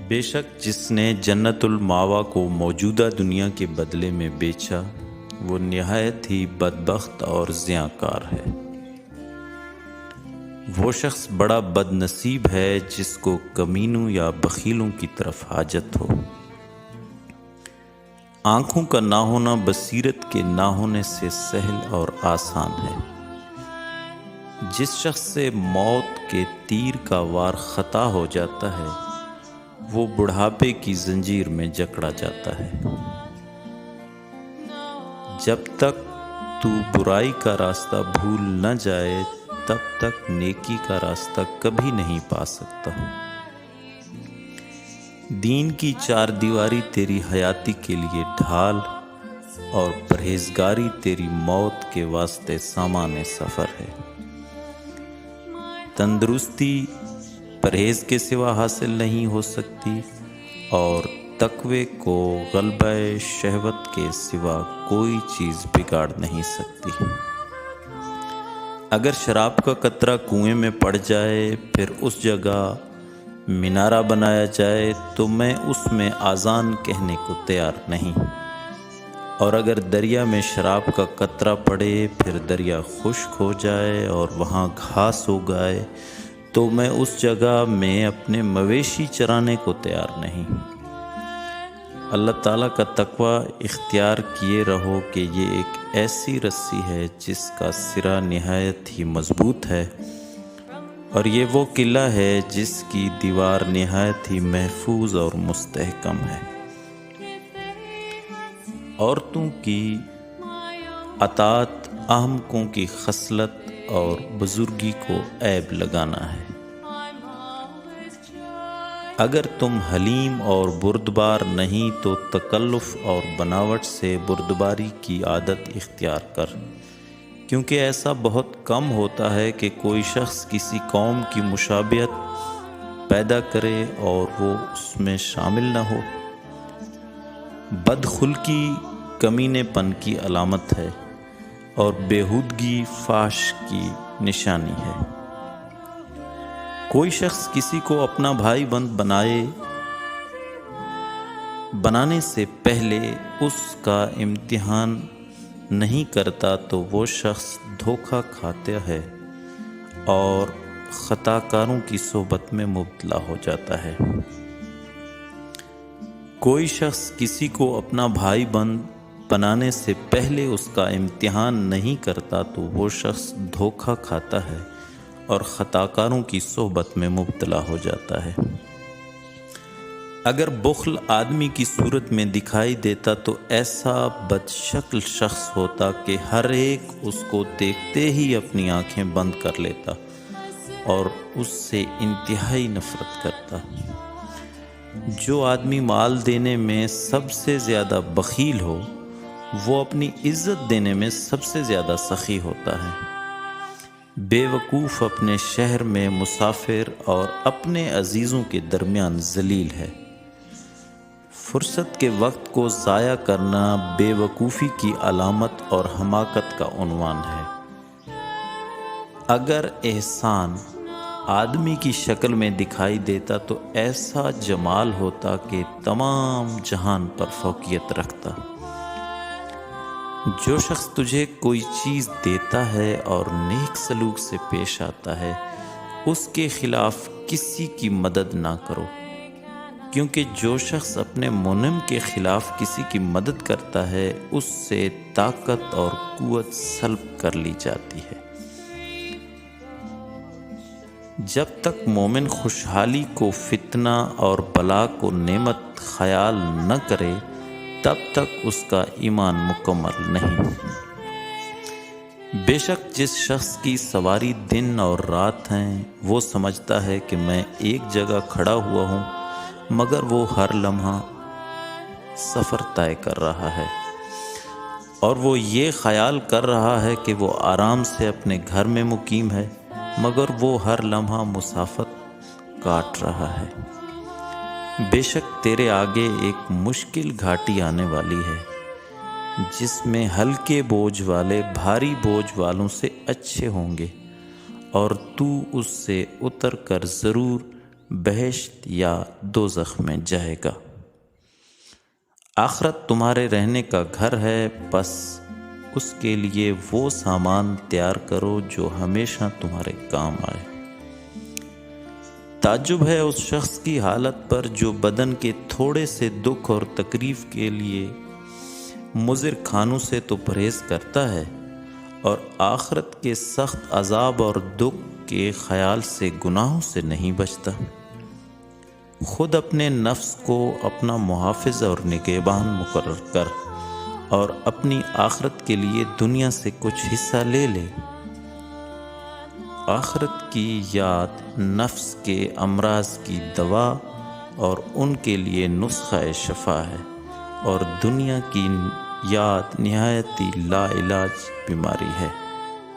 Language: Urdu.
بے شک جس نے جنت الماوا کو موجودہ دنیا کے بدلے میں بیچا وہ نہایت ہی بدبخت اور زیاں کار ہے۔ وہ شخص بڑا بد نصیب ہے جس کو کمینوں یا بخیلوں کی طرف حاجت ہو۔ آنکھوں کا نہ ہونا بصیرت کے نہ ہونے سے سہل اور آسان ہے۔ جس شخص سے موت کے تیر کا وار خطا ہو جاتا ہے وہ بڑھاپے کی زنجیر میں جکڑا جاتا ہے۔ جب تک تو برائی کا راستہ بھول نہ جائے تب تک نیکی کا راستہ کبھی نہیں پا سکتا۔ دین کی چار دیواری تیری حیاتی کے لیے ڈھال اور پرہیزگاری تیری موت کے واسطے سامان سفر ہے۔ تندرستی پرہیز کے سوا حاصل نہیں ہو سکتی اور تقوی کو غلبہ شہوت کے سوا کوئی چیز بگاڑ نہیں سکتی۔ اگر شراب کا قطرہ کنویں میں پڑ جائے پھر اس جگہ مینارہ بنایا جائے تو میں اس میں اذان کہنے کو تیار نہیں، اور اگر دریا میں شراب کا قطرہ پڑے پھر دریا خشک ہو جائے اور وہاں گھاس اگائے تو میں اس جگہ میں اپنے مویشی چرانے کو تیار نہیں۔ اللہ تعالیٰ کا تقوی اختیار کیے رہو کہ یہ ایک ایسی رسی ہے جس کا سرا نہایت ہی مضبوط ہے، اور یہ وہ قلعہ ہے جس کی دیوار نہایت ہی محفوظ اور مستحکم ہے۔ عورتوں کی اطاعت احمقوں کی خصلت اور بزرگی کو عیب لگانا ہے۔ اگر تم حلیم اور بردبار نہیں تو تکلف اور بناوٹ سے بردباری کی عادت اختیار کر، کیونکہ ایسا بہت کم ہوتا ہے کہ کوئی شخص کسی قوم کی مشابہت پیدا کرے اور وہ اس میں شامل نہ ہو۔ بدخلقی کمینے پن کی علامت ہے اور بےہودگی فحش کی نشانی ہے۔ کوئی شخص کسی کو اپنا بھائی بند بنانے سے پہلے اس کا امتحان نہیں کرتا تو وہ شخص دھوکہ کھاتا ہے اور خطا کاروں کی صحبت میں مبتلا ہو جاتا ہے۔ کوئی شخص کسی کو اپنا بھائی بند بنانے سے پہلے اس کا امتحان نہیں کرتا تو وہ شخص دھوکہ کھاتا ہے اور خطا کاروں کی صحبت میں مبتلا ہو جاتا ہے۔ اگر بخل آدمی کی صورت میں دکھائی دیتا تو ایسا بد شکل شخص ہوتا کہ ہر ایک اس کو دیکھتے ہی اپنی آنکھیں بند کر لیتا اور اس سے انتہائی نفرت کرتا۔ جو آدمی مال دینے میں سب سے زیادہ بخیل ہو وہ اپنی عزت دینے میں سب سے زیادہ سخی ہوتا ہے۔ بے وقوف اپنے شہر میں مسافر اور اپنے عزیزوں کے درمیان ذلیل ہے۔ فرصت کے وقت کو ضائع کرنا بے وقوفی کی علامت اور حماقت کا عنوان ہے۔ اگر احسان آدمی کی شکل میں دکھائی دیتا تو ایسا جمال ہوتا کہ تمام جہان پر فوقیت رکھتا۔ جو شخص تجھے کوئی چیز دیتا ہے اور نیک سلوک سے پیش آتا ہے اس کے خلاف کسی کی مدد نہ کرو، کیونکہ جو شخص اپنے منعم کے خلاف کسی کی مدد کرتا ہے اس سے طاقت اور قوت سلب کر لی جاتی ہے۔ جب تک مومن خوشحالی کو فتنہ اور بلا کو نعمت خیال نہ کرے تب تک اس کا ایمان مکمل نہیں۔ بے شک جس شخص کی سواری دن اور رات ہیں وہ سمجھتا ہے کہ میں ایک جگہ کھڑا ہوا ہوں مگر وہ ہر لمحہ سفر طے کر رہا ہے، اور وہ یہ خیال کر رہا ہے کہ وہ آرام سے اپنے گھر میں مقیم ہے مگر وہ ہر لمحہ مسافت کاٹ رہا ہے۔ بے شک تیرے آگے ایک مشکل گھاٹی آنے والی ہے جس میں ہلکے بوجھ والے بھاری بوجھ والوں سے اچھے ہوں گے، اور تو اس سے اتر کر ضرور بہشت یا دوزخ میں جائے گا۔ آخرت تمہارے رہنے کا گھر ہے، بس اس کے لیے وہ سامان تیار کرو جو ہمیشہ تمہارے کام آئے۔ تعجب ہے اس شخص کی حالت پر جو بدن کے تھوڑے سے دکھ اور تکلیف کے لیے مضر کھانوں سے تو پرہیز کرتا ہے، اور آخرت کے سخت عذاب اور دکھ کے خیال سے گناہوں سے نہیں بچتا۔ خود اپنے نفس کو اپنا محافظ اور نگہبان مقرر کر اور اپنی آخرت کے لیے دنیا سے کچھ حصہ لے لے۔ آخرت کی یاد نفس کے امراض کی دوا اور ان کے لیے نسخہ شفا ہے، اور دنیا کی یاد نہایت لا علاج بیماری ہے۔